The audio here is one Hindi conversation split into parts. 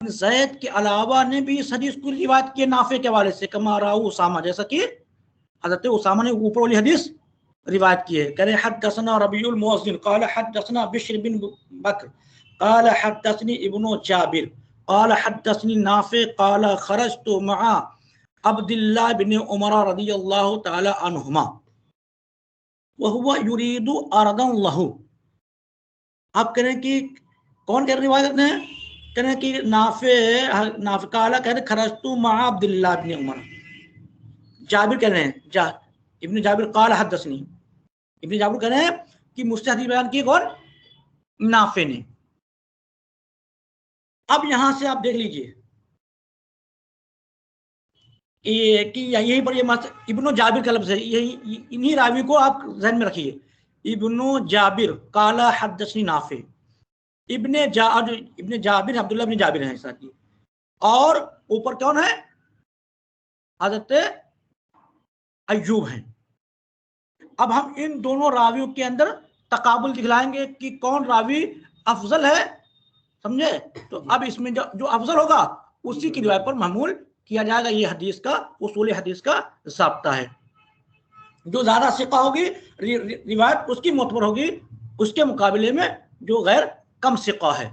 ज़ैद के अलावा ने भी इस हदीस को रिवायत किया नाफे के हवाले से, कमा राहु उसामा, जैसा कि हज़रत उसामा ने ऊपर वाली हदीस रिवायत की है। कह रहे हद्दसना रबीउल मुअज़्ज़िन क़ाल हद्दसना बिश्र बिन बकर क़ाल हद्दसनी इब्नु जाबिर क़ाल हद्दसनी नाफे क़ाल खरजतु मआ अब्दुल्लाह बिन उमर रज़ियल्लाहु तआला अन्हुमा व हुवा युरीदु अरदन लहू। आप कह रहे हैं कि कौन कह रहे रिवायत है? कह रहे हैं कि नाफे काला कह रहे खरजतु मआ अब्दुल्लाह बिन उमर, जाबिर कह रहे हैं इब्न जाबिर क़ाल हद्दसनी, इब्न जाबिर कह रहे हैं कि मुझसे हदीस बयान की कौन? नाफे ने। अब यहां से आप देख लीजिए कि यहीं पर ये इब्नो जाबिर का लफ्ज़ है, यही इन्हीं रावी को आप ज़हन में रखिए। इब्नो जाबिर काला हद्दसनी नाफे, इब्ने जाबिर अब्दुल्लाह इब्न जाबिर हैं साथ ही, और ऊपर कौन है? हज़रत अय्यूब हैं। अब हम इन दोनों रावियों के अंदर तकाबुल दिखलाएंगे कि कौन रावी अफजल है, समझे? तो अब इसमें जो अफजल होगा उसी की रिवायत पर महमूल किया जाएगा। ये हदीस का उसूल हदीस का ज़ाब्ता है। जो ज्यादा सिका होगी रिवायत उसकी मोतबर होगी, उसके मुकाबले में जो गैर कम सिका है।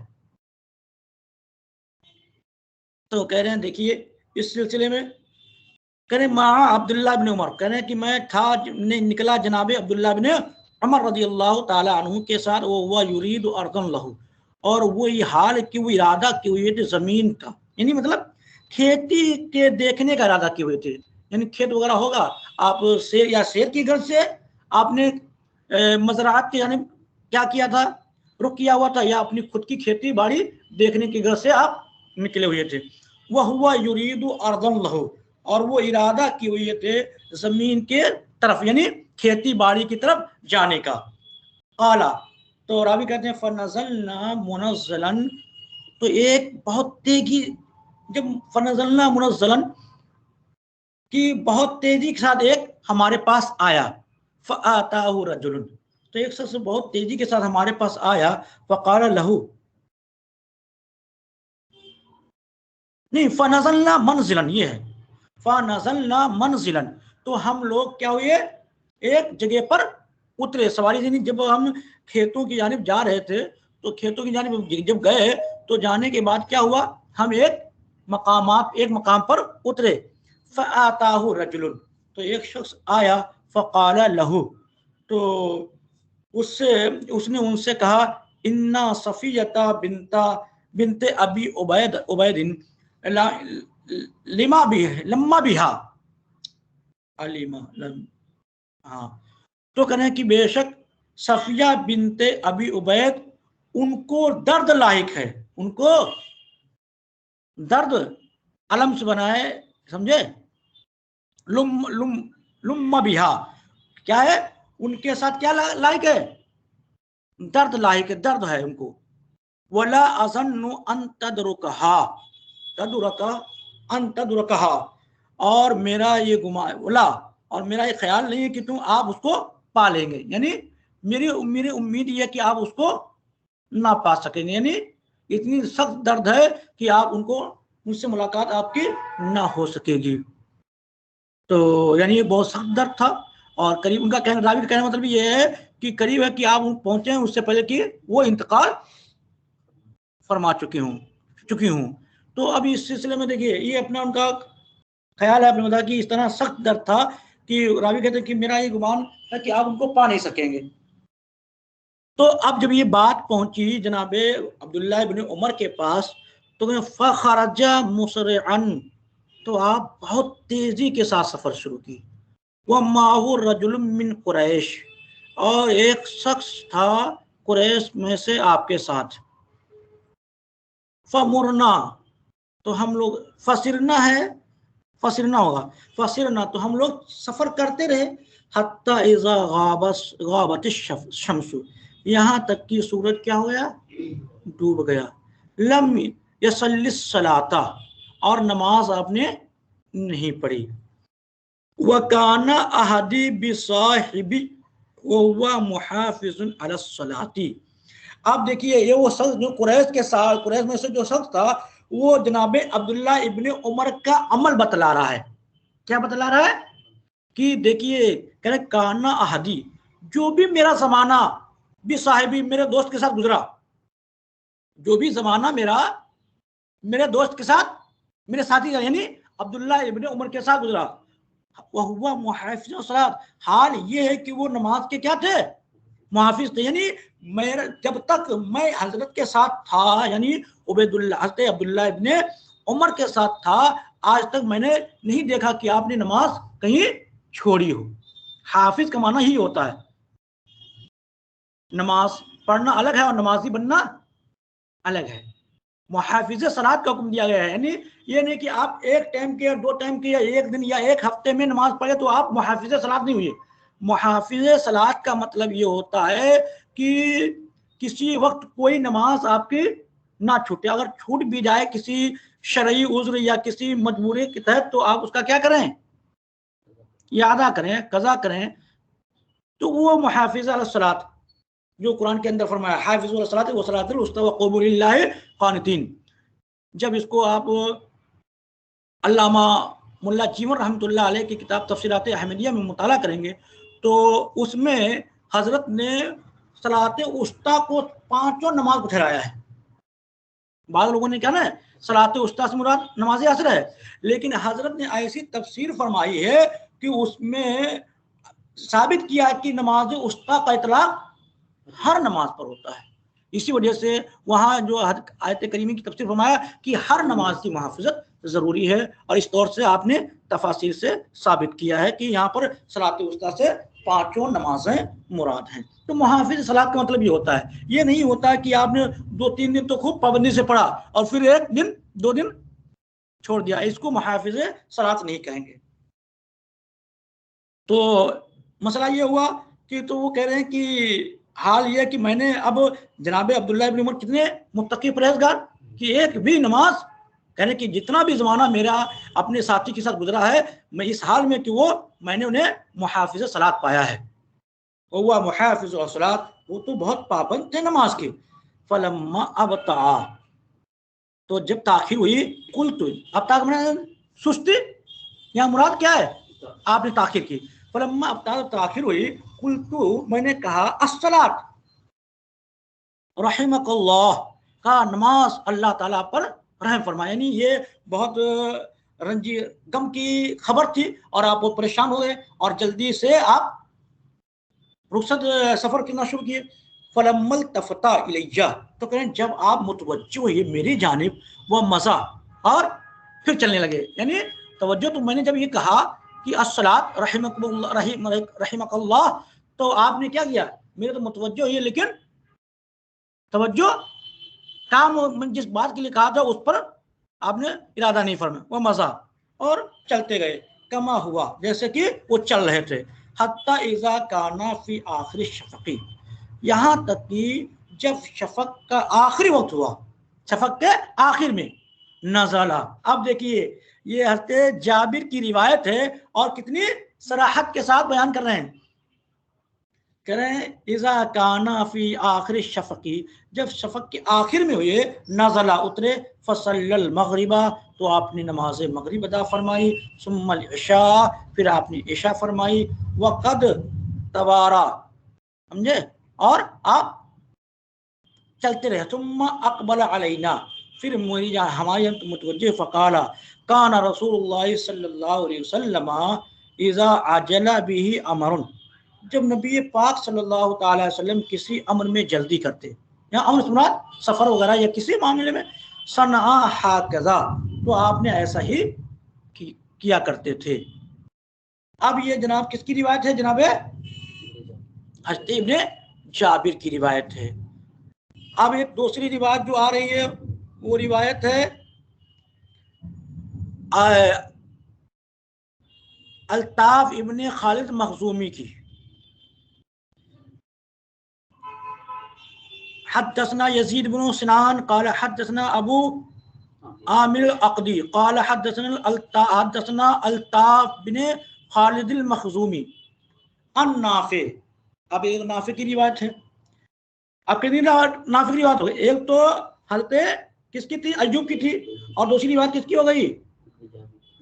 तो कह रहे हैं देखिए इस सिलसिले में कह रहे माँ अब्दुल्लाह बिन उमर, कह रहे हैं कि मैं था निकला जनाब अब्दुल्लाह बिन उमर रज़ियल्लाहु ताला अन्हु के साथ, वो हुआ युरीद अर्दन लहू, और वो ये हाल कि वो इरादा किए हुए थे जमीन का, यानी मतलब खेती के देखने का इरादा किए हुए थे। यानी खेत वगैरह होगा, आप शेर की घर से आपने मज़रात के यानी क्या किया था, रुक किया हुआ था, या अपनी खुद की खेती बाड़ी देखने की घर से आप निकले हुए थे। वह हुआ युरीद अर्दन लहू, और वो इरादा किए हुए थे जमीन के तरफ, यानी खेती बाड़ी की तरफ जाने का। काला, तो रावी कहते हैं फनज़लना मुनज़्ज़लन, तो एक बहुत तेजी, जब फनज़लना मुनज़्ज़लन कि बहुत तेजी के साथ एक हमारे पास आया, फ़आताहु रजुलन, तो एक शख्स बहुत तेजी के साथ हमारे पास आया, फ़क़ाल लहू, नहीं फनज़लना मंज़िलन, ये है फनज़लना मंज़िलन, तो हम लोग क्या हुए, एक जगह पर उतरे सवारी से। जब हम खेतों की जानिब जा रहे थे, तो खेतों की जानिब जब गए तो जाने के बाद क्या हुआ, हम एक मकाम पर उतरे। फ़आताहु रजुलन, तो एक शख्स आया, फ़क़ाल लहू, तो उसने उनसे कहा इन्ना सफ़ियता बिनते अबी उबैदिन लम्मा बिहा अलीमा, हाँ, तो कहने कि बेशक सफिया बिनते अबी उबैद उनको दर्द लायक है, उनको दर्द अलम से बनाए, समझे? लुम्मा बिहा क्या है, उनके साथ क्या लायक है, दर्द लायक है, दर्द है उनको। वला अज़न्नु अन तदरुकहा, और मेरा ये वला, और मेरा ये ख्याल नहीं है कि तुम आप उसको पा लेंगे, यानी मेरी उम्मीद ये है कि आप उसको ना पा सकेंगे, यानी इतनी सख्त दर्द है कि आप उनसे मुलाकात आपकी ना हो सकेगी। तो यानी ये बहुत सख्त दर्द था, और करीब उनका रावी का कहने मतलब ये है कि करीब है कि आप पहुंचे उससे पहले कि वो इंतकाल फरमा चुकी हूँ। तो अब इस सिलसिले में देखिए ये अपना उनका ख्याल है, आपने बताया कि इस तरह सख्त दर्द था कि रावी कहते हैं कि मेरा ये गुमान है कि आप उनको पा नहीं सकेंगे। तो अब जब ये बात पहुंची जनाबे अब्दुल्लाह इब्न उमर के पास, तो फ़ख़रजा मुसरिअन, तो आप बहुत तेजी के साथ सफर शुरू की। वह माहू रजुल मिन कुरैश, और एक शख्स था कुरैश में से आपके साथ। फमुरना, तो हम लोग, फसिरना है, फसिरना होगा, फसिरना, तो हम लोग सफर करते रहे, हत्ता इज़ा गाबत शम्सु, यहाँ तक कि सूरज क्या हो गया, डूब गया। लम यसल्ली सलाता, और नमाज आपने नहीं पढ़ी। वकाना अहदी बिसाहिबी वहुवा मुहाफिजुन अला सलाती। आप देखिए ये वो शख्स जो कुरैश में से जो शख्स था, वो जनाब अब्दुल्ला इब्ने उमर का अमल बतला रहा है। क्या बतला रहा है कि देखिए, कह रहे काना अहदी, जो भी मेरा जमाना भी साहिबी मेरे दोस्त के साथ गुजरा, जो भी जमाना मेरा मेरे दोस्त के साथ, मेरे साथी यानी अब्दुल्ला इब्ने उमर के साथ गुजरा, वह हुआ मुहाफिज सलात, हाल ये है कि वो नमाज के क्या थे, मुहाफिज थे। यानी मेरा जब तक मैं हजरत के साथ था, यानी उबैदुल्ला हजरत अब्दुल्ला इब्ने उमर के साथ था, आज तक मैंने नहीं देखा कि आपने नमाज कहीं छोड़ी हो। हाफिज का माना ही होता है, नमाज पढ़ना अलग है और नमाजी बनना अलग है। मुहाफिज सलात का हुक्म दिया गया है, यानी ये नहीं कि आप एक टाइम की या दो टाइम की या एक दिन या एक हफ्ते में नमाज पढ़े तो आप मुहाफिज सलात नहीं हुए। मुहाफिज सलात का मतलब ये होता है कि किसी वक्त कोई नमाज आपकी ना छूटे, अगर छूट भी जाए किसी शरई उज्र या किसी मजबूरी के तहत, तो आप उसका क्या करें, या अदा करें, कज़ा करें। तो वो मुहाफिज सलात जो कुरान के अंदर फरमाया, हाफिज़ु अलस्सलाति व सलातिल वुस्ता व क़ूमू लिल्लाहि क़ानितीन, जब इसको आप अल्लामा मुल्ला चीमर रहमतुल्लाह अलैह की किताब तफसीरात अहमदिया में मुताला करेंगे तो उसमें हजरत ने सलात उस्ता को पांचों नमाज को ठहराया है। बाद लोगों ने क्या ना सलात उस्ता से मुराद नमाज असर है, लेकिन हजरत ने ऐसी तफसीर फरमाई है कि उसमें साबित किया कि नमाज उस्ता का इतलाक हर नमाज पर होता है। इसी वजह से वहाँ जो आयत करीमी की तफसीर फरमाया कि हर नमाज की मुहाफ़िज़त ज़रूरी है, और इस तौर से आपने तफासिर से साबित किया है कि यहाँ पर सलात उस्ता से पांचों नमाजें मुराद हैं। तो मुहाफ़िज़ सलात का मतलब ये होता है, ये नहीं होता कि आपने 2-3 दिन तो खूब पाबंदी से पढ़ा और फिर एक दिन 2 दिन छोड़ दिया, इसको मुहाफ़िज़ सलात नहीं कहेंगे। तो मसला ये हुआ कि तो वो कह रहे हैं कि हाल ये कि मैंने अब जनाब अब्दुल्ला इब्न उमर कितने मुत्तकी परहेजगार कि एक भी नमाज, कहने कि जितना भी ज़माना मेरा अपने साथी के साथ गुजरा है, मैं इस हाल में कि वो मैंने उन्हें मुहाफिज सलात पाया है। वह मुहाफिज सलात, वो तो बहुत पाबंद थे नमाज के। फलम्मा अबता, तो जब ताखिर हुई, कुल तो अब तक मैंने सुस्ती, यहाँ मुराद क्या है, आपने ताखिर की। फलम्मा अब ताखिर हुई, कुल तो मैंने कहा अस्सलात रहिमकल्लाह, का नमाज अल्लाह ताला पर रहम फरमाए। यानी ये बहुत रंजी गम की खबर थी और आप बहुत परेशान हो गए और जल्दी से आप रुखसत सफर करना शुरू किए। फलम्मल तफता इलैया, तो कहें जब आप मुतवज्जो हुए मेरी जानिब, वह मज़ा, और फिर चलने लगे। यानी तवज्जो, तो मैंने जब ये कहा कि अस्सलात रहिमकल्लाह, तो आपने क्या किया, मेरे तो मुतवज्जो हुई, लेकिन तवज्जो काम जिस बात के लिए कहा था उस पर आपने इरादा नहीं फरमाया, वो मज़ा, और चलते गए। कमा हुआ, जैसे कि वो चल रहे थे। हत्ता इज़ा काना फी आखिरी शफ़क़ी, यहाँ तक कि जब शफक का आखिरी वक्त हुआ, शफक के आखिर में नज़ला। अब देखिए, ये हज़रत जाबिर की रिवायत है और कितनी सराहत के साथ बयान कर रहे हैं। कह रहे हैं इज़ा काना फी आखिर शफ़क़ी, जब शफक के आखिर में हुए, नज़ला उतरे, फसल्लल मगरिबा, तो आपने नमाज मगरिब अदा फरमाई, सुम्मल इशा, फिर आपने इशा फरमाई, वक़द तवारा, समझे, और आप चलते रहे। सुम्मा अक़बल अलैना, फिर मेरी हमारे यहाँ मुतवज्जे फ़काला काना रसूलुल्लाह सल्लल्लाहु अलैहि वसल्लम इज़ा अजला बिही अमरुन, जब नबी पाक सल्लल्लाहु ताला अलैहि वसल्लम किसी अमर में जल्दी करते, या अमर सुनात सफ़र वगैरह या किसी मामले में, सना हाकज़ा, तो आपने ऐसा ही किया करते थे। अब ये जनाब किसकी रिवायत है, जनाब हज़रत इब्ने जाबिर की रिवायत है। अब एक दूसरी रिवायत जो आ रही है, वो रिवायत है अल्ताफ इब्ने खालिद मखजूमी की। हद्दसना यजीद बिन सिनान क़ाल हद्दसना अबू आमिर अक़दी क़ाल हद्दसना अल्ताफ बिन खालिद मखजूमी अन नाफे। अब एक नाफे की रिवायत है। अब कितनी नाफे की रिवायत हो गई, एक तो हज़रत किसकी थी? अय्यूब की थी। और दूसरी रिवायत किसकी हो गई?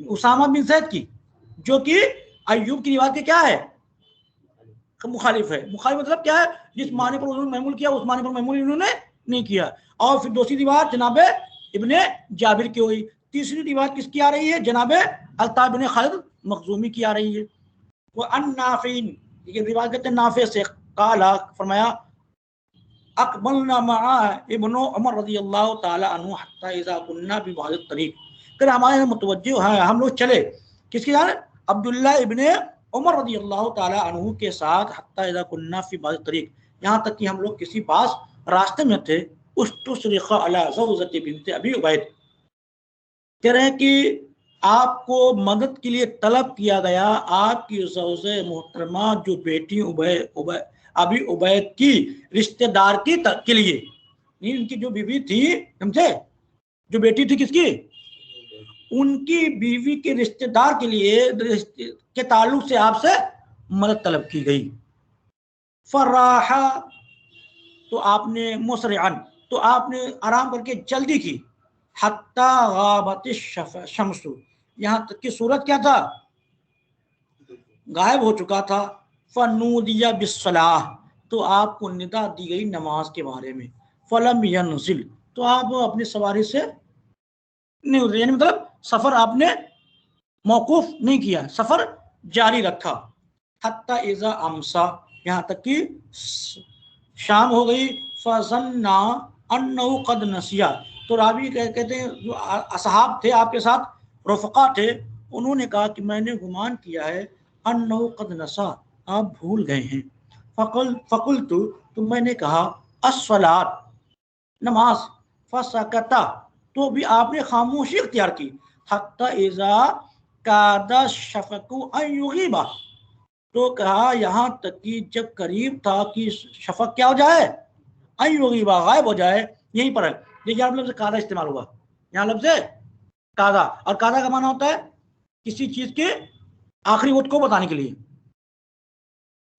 उसामा बिन ज़ैद की, जो कि अय्यूब की रिवायत के क्या है? मुखालिफ है। मुखालिफ मतलब क्या है? जिस माने पर उन्होंने महमूल किया उस माने पर महमूल इन्होंने नहीं किया। और फिर दूसरी रिवायत जनाबे इब्ने जाबिर की हुई। तीसरी रिवायत किसकी आ रही है? जनाबे अल्ताफ बिन खालिद मखजूमी की आ रही है। वो अन्नाफीन, ये रिवायत कहते हैं नाफे से, काला फरमाया अकबलना मआ इब्नु उमर रज़ियल्लाहु ताला अन्हु हत्ता इज़ा कुन्ना बि बादित तरीक, कर हमारे मुतवज्जिह हैं, हम लोग चले किसके जाने? अब्दुल्ला इब्ने उमर रज़ियल्लाहु ताला अन्हु के साथ, हत्ता इज़ा कुन्ना फी बादित तरीक, यहाँ तक कि हम लोग किसी पास रास्ते में थे। उस्तुसरिक़ अला ज़ौजति बिन्त अबी उबैद, कह रहे हैं कि आपको मदद के लिए तलब किया गया आपकी ज़ौजे मोहतरमा जो बेटी अबी उबैद की रिश्तेदार के लिए, इनकी जो बीवी थी, समझे, जो बेटी थी किसकी? उनकी बीवी के रिश्तेदार के लिए के ताल्लुक से आपसे मदद तलब की गई। फराहा, तो आपने मुसरिअन, तो आपने आराम करके जल्दी की। हत्ता गाबत शम्सु, यहाँ तक कि सूरज क्या था? गायब हो चुका था। फनूदिया बिस्सलाह, तो आपको निदा दी गई नमाज के बारे में। फलम यनजिल, तो आप अपनी सवारी से नहीं उतरे, यानी मतलब सफर आपने मौकूफ नहीं किया, सफर जारी रखा। हत्ता इज़ा अमसा, यहाँ तक कि शाम हो गई। फज़न्ना अन्नहु क़द नसिया, तो रावी कहते हैं जो असहाब थे आपके साथ, रफ़क़ा थे, उन्होंने कहा कि मैंने गुमान किया है अन्नहु क़द नसा, आप भूल गए हैं। फ़क़ुल्तु, तो मैंने कहा अस्सलात, नमाज। फसकता, तो भी आपने खामोशी इख्तियार की। हत्ता इज़ा कादा शफ़क़ु अन युग़ीबा, तो कहा यहाँ तक कि जब करीब था कि शफ़क़ क्या हो जाए? अन युग़ीबा, गायब हो जाए। यहीं पर है, देखिए आप लफ्ज़ कादा इस्तेमाल हुआ, यहाँ लफ्ज़ कादा, और कादा का माना होता है किसी चीज़ के आखिरी वक्त को बताने के लिए।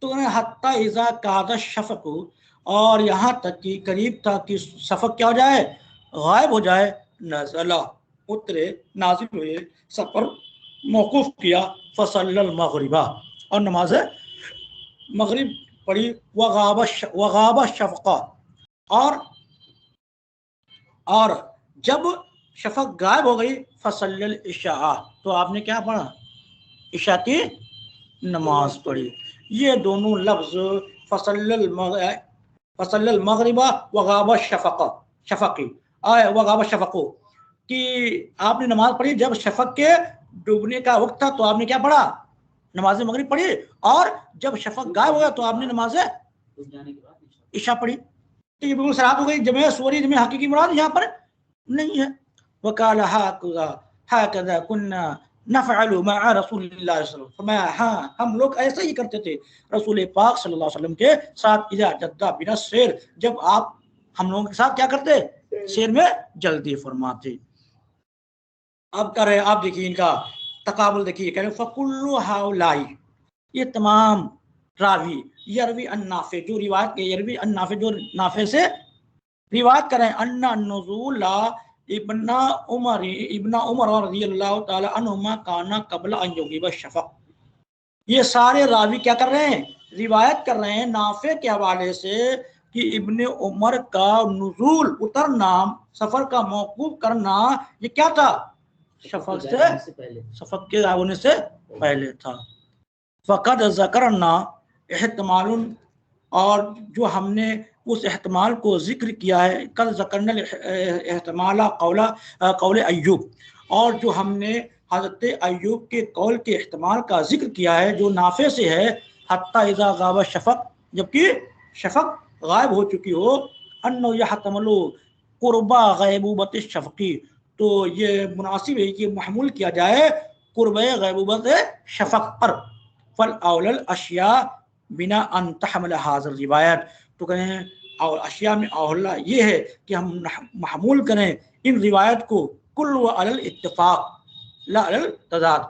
तो हत्ता इज़ा कादा शफ़क़ु, और यहाँ तक कि करीब था कि शफ़क़ क्या हो जाए? गायब हो जाए। नज़ला, उतरे, नाजिल हुए, सफ़र मौकूफ़ किया। फसल्लल मग़रिबा, और नमाज मग़रिब पढ़ी। वग़ाबा शफ़क़ा, और जब शफ़क़ गायब हो गई, फसल्लल इशा, तो आपने क्या पढ़ा? इशा की नमाज पढ़ी। ये दोनों लफ्ज़ फसल्लल मग़रिबा वग़ाबा शफ़क़ी वग़ाबा शफ़क़ो, कि आपने नमाज पढ़ी जब शफ़क़ के डूबने का वक्त था, तो आपने क्या पढ़ा? नमाज मग़रिब पढ़ी। और जब शफ़क़ गायब हो गया तो आपने नमाज इशा पढ़ी। तो ये बिल्कुल सराहत हो गई। जमे सूरी में हकीकी मुराद यहाँ पर नहीं है। वकाल हाकज़ा कुन्ना नफ़अलु मअ रसूलिल्लाह सल्लल्लाहु अलैहि वसल्लम, हाँ हम लोग ऐसा ही करते थे रसूल पाक सल्लल्लाहु अलैहि वसल्लम के साथ। इज़ा जद्दा बिना शेर, जब आप हम लोगों के साथ क्या करते? शेर में जल्दी फरमाते। अब कर रहे, आप देखिए इनका तकाबुल देखिए, कह रहे फ़कुल्लु हाउलाई, ये तमाम रावी यरवी अन्नाफे, जो रिवायत के यरवी अन्नाफे, जो नाफे से रिवायत करें, अन्ना नुज़ूला इब्ना उमर रज़ियल्लाहु ताला अन्हुमा काना क़ब्ल अन युग़ीबा शफ़क़, ये सारे रावी क्या कर रहे हैं? रिवायत कर रहे हैं नाफे के हवाले से कि इब्ने उमर का नुज़ूल, उतरना, सफ़र का मौकूफ करना, ये क्या था? शफ़क़ के गायब होने से पहले था। फ़क़द ज़करना एहतमालुन, और जो हमने उस एहतमाल को जिक्र किया है, कल ज़करनल एहतमाला कौल अय्यूब, और जो हमने हज़रत अय्यूब के कौल के एहतमाल का जिक्र किया है जो नाफे से है। हत्ता इज़ा गाबा शफ़क़, जबकि शफ़क़ गायब हो चुकी हो। अन्नो यहतमलु क़ुर्बा ग़ैबूबत शफ़क़ी, तो ये मुनासिब है कि महमूल किया जाए क़ुर्ब ग़ैबूबत शफ़क़ पर। फल औलल अशिया बिना अन तहमल हाज़िर रिवायत, तो कहें और अशिया में औला ये है कि हम महमूल करें इन रिवायत को कुल व अलल इत्तिफ़ाक़ ला अलल तज़ाद,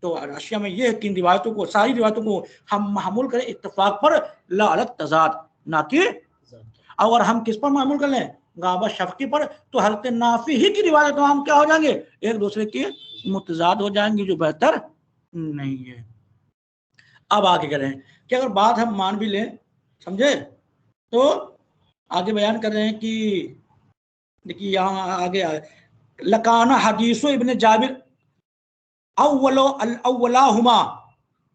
तो अशिया में ये है कि इन रिवायतों को, सारी रिवायतों को हम महमूल करें इत्तिफ़ाक़ पर, ला अलल तज़ाद, ना कि अगर हम किस पर महमूल कर लें? गाबा शफकी पर, तो हज़रत नाफी ही की रिवायत तमाम क्या हो जाएंगे, एक दूसरे के मुतजाद हो जाएंगे, जो बेहतर नहीं है। अब आगे करें कि अगर बात हम मान भी लें, समझे, तो आगे बयान कर रहे हैं कि देखिए यहाँ आगे लकाना हदीसो इब्ने जाबिर अव्वलाहुमा,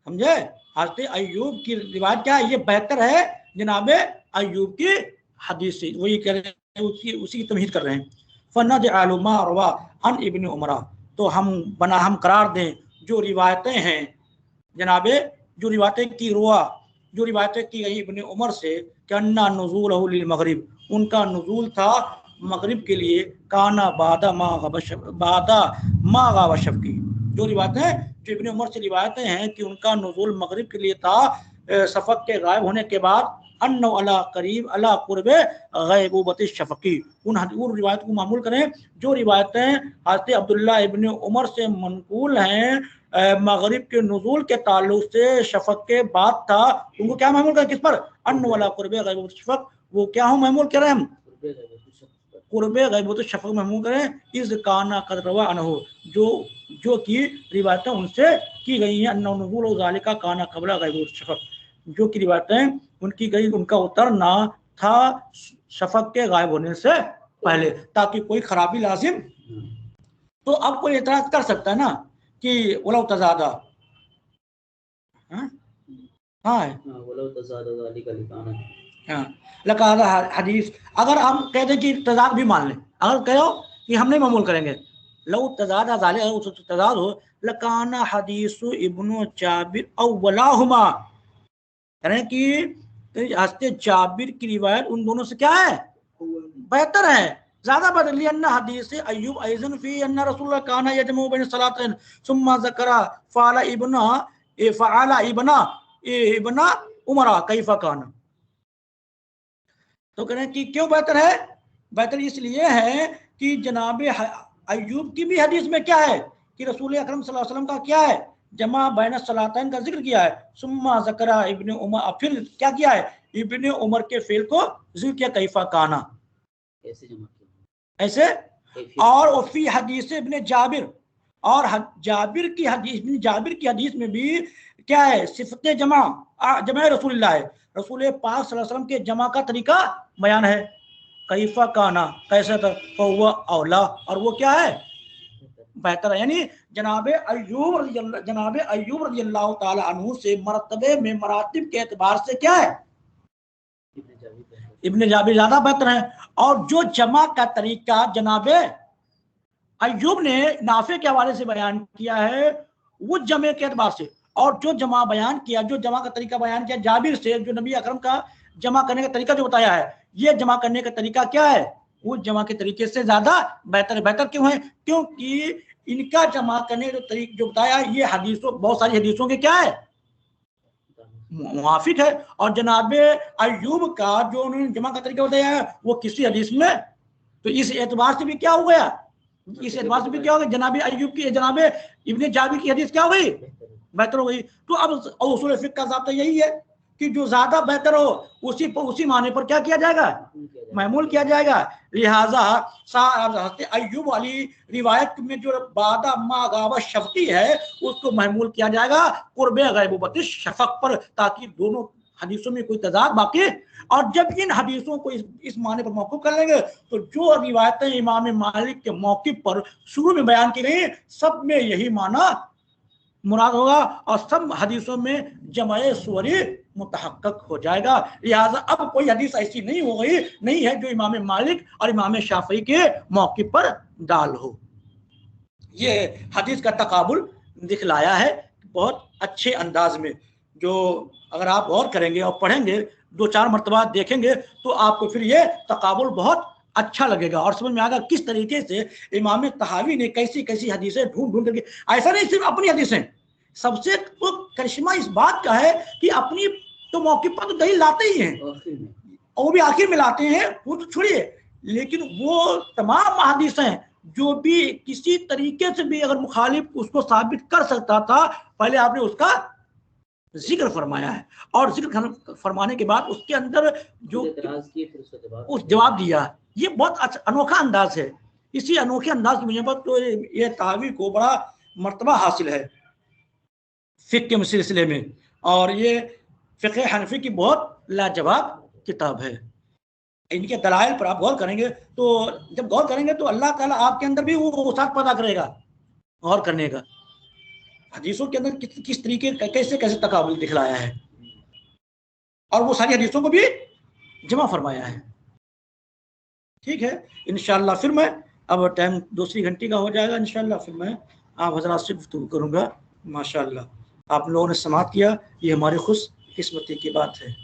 समझे, हज़रत अय्यूब की रिवायत क्या है, ये बेहतर है जनाब अय्यूब की हदीस से, वही कह रहे हैं, उसी की तमहीद कर रहे हैं। फनद आलुमा रवा अन इब्न उमरा, तो हम करार दें जो रिवायतें हैं जनाबे, जो रिवायतें की गई इब्न उमर से कि अन्ना नुज़ूलहु लिल मगरिब, उनका नुज़ूल था मगरिब के लिए, काना बादा मा गाबा शफ़की, जो रिवायतें जो इब्न उमर से रिवायतें हैं कि उनका नुज़ूल मगरिब के लिए था शफ़क़ के गायब होने के बाद, अन्नो अला करीब अला कुर्बे गैबूबत शफ़क़ी, उन रिवायत को मामूल करें जो रिवायतें हज़रत अब्दुल्ला इब्न उमर से मनकूल हैं मगरिब के नुज़ूल के ताल्लुक से शफ़क़ के बाद था, उनको क्या मामूल करें, किस पर, अन्नो अला कुर्बे गैबूबत शफ़क़, वो क्या हो मामूल करें हम, कुर्बे गैबूबत शफ़क़ मामूल करें, इस काना क़द रवा अनहु, जो की रिवायतें उनसे की गई हैं, अन्ना नुज़ूल ज़ालिका काना क़ब्ला गैबूबत शफ़क़, जो की रिवायतें उनकी गई, उनका उतरना था शफ़क़ के गायब होने से पहले, ताकि कोई खराबी लाजिम। तो अब कोई एतराज कर सकता है ना कि वलौ तज़ादा, लकादा हदीस, अगर हम कह दें कि तज़ाद भी मान लें, अगर कहो कि हम नहीं मामूल करेंगे, लौ तज़ादा ज़ालिक, अगर तज़ाद हो, लकाना हदीसु इब्नु जाबिर अव्वलाहुमा, यानी कि हज़रत जाबिर की रिवायत उन दोनों से क्या है, बेहतर है, ज्यादा बेहतर, लिअन्ना हदीस अय्यूब अयज़न फी अन्ना रसूलुल्लाह काना यजमउ बैन सलातैन सुम्मा ज़करा फ़अला इब्ना उमरा कैफ़ा काना, तो कह रहे हैं कि क्यों बेहतर है, बेहतर इसलिए है कि जनाब अय्यूब की भी हदीस में क्या है कि रसूल अकरम सल्लल्लाहु अलैहि वसल्लम का क्या है, जमा बैन सलातैन का जिक्र किया है, सुम्मा ज़करा इब्न उमर, फिर क्या किया है, इब्न उमर के फेल को जिक्र किया, कैफ़ा काना, ऐसे, और फी हदीस इब्न जाबिर, और जाबिर की हदीस में भी क्या है, सिफत जमा रसूलुल्लाह है, रसूल पाक सल्लल्लाहु अलैहि वसल्लम के जमा का तरीका बयान है, कैफा काना, कैसा था, फहुवा औला, और वो क्या है, बेहतर है, यानी जनाब अय्यूब रज़ियल्लाहु ताला अन्हु से मरतबे में मरातिब के एतबार से क्या है, इब्न जाबिर ज्यादा बेहतर है, और जो जमा का तरीका जनाब अय्यूब ने नाफे के हवाले से बयान किया है, वो जमे के एतबार से, और जो जमा का तरीका बयान किया जाबिर से, जो नबी अकरम का जमा करने का तरीका जो बताया है, ये जमा करने का तरीका क्या है, वो जमा के तरीके से ज्यादा बेहतर क्यों है, क्योंकि इनका जमा करने जो तरीका जो बताया, ये बहुत सारी हदीसों के क्या है, मुआफिक है, और जनाब अय्यूब का जो उन्होंने जमा का तरीका बताया है, वो किसी हदीस में, तो इस एतबार से भी क्या हो गया, जनाब अय्यूब की, जनाब इब्न जाबिर की हदीस क्या हो गई, बेहतर हो गई। तो अब उसूल फिक़्ह का ज़ाब्ता यही है कि जो ज्यादा बेहतर हो उसी माने पर क्या किया जाएगा, महमूल किया जाएगा, लिहाजा हज़रत अय्यूब वाली रिवायत में जो बादा मा गाबा शफ़क़ी है, उसको महमूल किया जाएगा कुर्बे गैबूबत शफ़क़ पर, ताकि दोनों हदीसों में कोई तज़ाद बाकी, और जब इन हदीसों को इस माने पर मौक़ूफ़ कर लेंगे, तो जो रिवायतें इमाम मालिक के मौक़िफ़ पर शुरू में बयान की गई, सब में यही माना मुराद होगा, और सब हदीसों में जमाए सुवरी मुतहक्कक हो जाएगा। लिहाजा अब कोई हदीस ऐसी नहीं है जो इमाम मालिक और इमाम शाफी के मौक़िफ़ पर डाल हो। ये हदीस का तकाबुल दिखलाया है बहुत अच्छे अंदाज में, जो अगर आप गौर करेंगे और पढ़ेंगे, 2-4 मरतबा देखेंगे, तो आपको फिर ये तकाबुल बहुत अच्छा लगेगा और समझ में आएगा किस तरीके से इमाम तहावी ने कैसी हदीसें ढूंढ करके, ऐसा नहीं सिर्फ अपनी हदीसें, सबसे तो करिश्मा इस बात का है कि अपनी तो मौके पर तो दलील लाते ही हैं, और वो भी आखिर में लाते हैं, वो तो छोड़िए, लेकिन वो तमाम हदीसें जो भी किसी तरीके से भी अगर मुखालिफ उसको साबित कर सकता था, पहले आपने उसका जिक्र फरमाया है, और जिक्र फरमाने के बाद उसके अंदर जो उस जवाब दिया, ये बहुत अच्छा अनोखा अंदाज है। इसी अनोखे अंदाज की वजह पर तो ये तावी को बड़ा मर्तबा हासिल है फिक़्ह के सिलसिले में, और ये फ़िक़्ह हनफ़ी की बहुत लाजवाब किताब है। इनके दलाइल पर आप गौर करेंगे तो जब गौर करेंगे तो अल्लाह ताला आपके अंदर भी वो वसात पैदा करेगा गौर करने का। हदीसों के अंदर किस तरीके कैसे कैसे तकाबुल दिखलाया है, और वो सारी हदीसों को भी जमा फरमाया है। ठीक है, इंशाअल्लाह फिर मैं अब टाइम दूसरी घंटी का हो जाएगा, इंशाअल्लाह फिर मैं आप हज़रात से गुफ्तगू करूँगा। माशाअल्लाह आप लोगों ने समाअत किया, ये हमारी खुशकिस्मती की बात है।